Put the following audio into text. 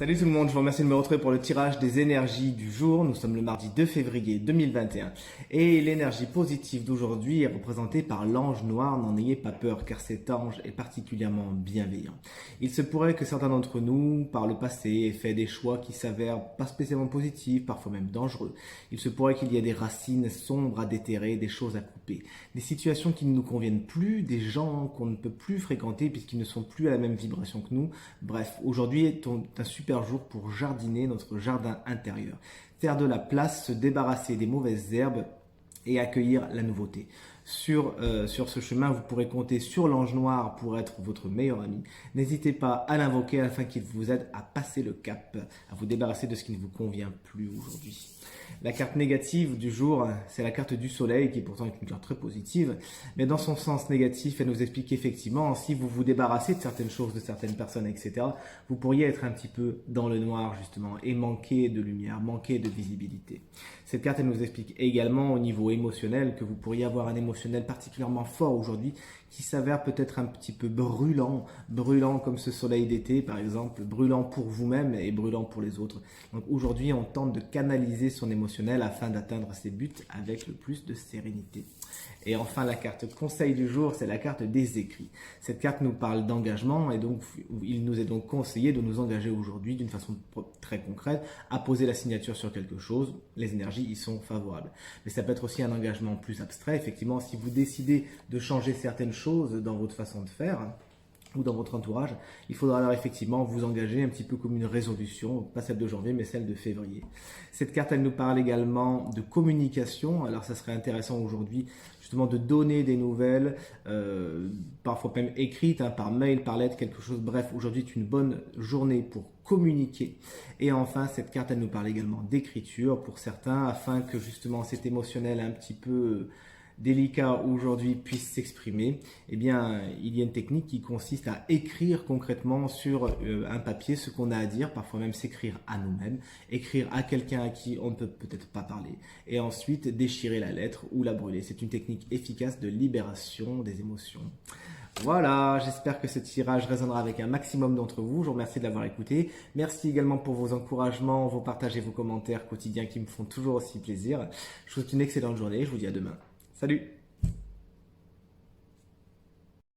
Salut tout le monde, je vous remercie de me retrouver pour le tirage des énergies du jour. Nous sommes le mardi 2 février 2021 et l'énergie positive d'aujourd'hui est représentée par l'ange noir. N'en ayez pas peur car cet ange est particulièrement bienveillant. Il se pourrait que certains d'entre nous, par le passé, aient fait des choix qui s'avèrent pas spécialement positifs, parfois même dangereux. Il se pourrait qu'il y ait des racines sombres à déterrer, des choses à couper, des situations qui ne nous conviennent plus, des gens qu'on ne peut plus fréquenter puisqu'ils ne sont plus à la même vibration que nous. Bref, aujourd'hui est un super jour pour jardiner notre jardin intérieur, faire de la place, se débarrasser des mauvaises herbes et accueillir la nouveauté. Sur ce chemin, vous pourrez compter sur l'ange noir pour être votre meilleur ami. N'hésitez pas à l'invoquer afin qu'il vous aide à passer le cap, à vous débarrasser de ce qui ne vous convient plus aujourd'hui. La carte négative du jour, c'est la carte du soleil qui pourtant est une carte très positive, mais dans son sens négatif, elle nous explique qu'effectivement, si vous vous débarrassez de certaines choses, de certaines personnes, etc., vous pourriez être un petit peu dans le noir justement et manquer de lumière, manquer de visibilité. Cette carte, elle nous explique également au niveau émotionnel que vous pourriez avoir un émotionnel particulièrement fort aujourd'hui qui s'avère peut-être un petit peu brûlant, brûlant comme ce soleil d'été par exemple, brûlant pour vous-même et brûlant pour les autres. Donc aujourd'hui, on tente de canaliser son émotionnel afin d'atteindre ses buts avec le plus de sérénité. Et enfin, la carte conseil du jour, c'est la carte des écrits. Cette carte nous parle d'engagement et donc il nous est donc conseillé de nous engager aujourd'hui d'une façon très concrète à poser la signature sur quelque chose. Les énergies y sont favorables. Mais ça peut être aussi un engagement plus abstrait. Effectivement, si vous décidez de changer certaines choses dans votre façon de faire, ou dans votre entourage, il faudra alors effectivement vous engager un petit peu comme une résolution, pas celle de janvier mais celle de février. Cette carte, elle nous parle également de communication. Alors ça serait intéressant aujourd'hui justement de donner des nouvelles, parfois même écrites, par mail, par lettre, quelque chose. Bref, aujourd'hui est une bonne journée pour communiquer. Et enfin, cette carte, elle nous parle également d'écriture pour certains, afin que justement cet émotionnel un petit peu délicat aujourd'hui puisse s'exprimer. Eh bien, il y a une technique qui consiste à écrire concrètement sur un papier ce qu'on a à dire, parfois même s'écrire à nous-mêmes, écrire à quelqu'un à qui on ne peut peut-être pas parler, et ensuite déchirer la lettre ou la brûler. C'est une technique efficace de libération des émotions. Voilà, j'espère que ce tirage résonnera avec un maximum d'entre vous. Je vous remercie de l'avoir écouté. Merci également pour vos encouragements, vos partages et vos commentaires quotidiens qui me font toujours aussi plaisir. Je vous souhaite une excellente journée. Je vous dis à demain. Salut!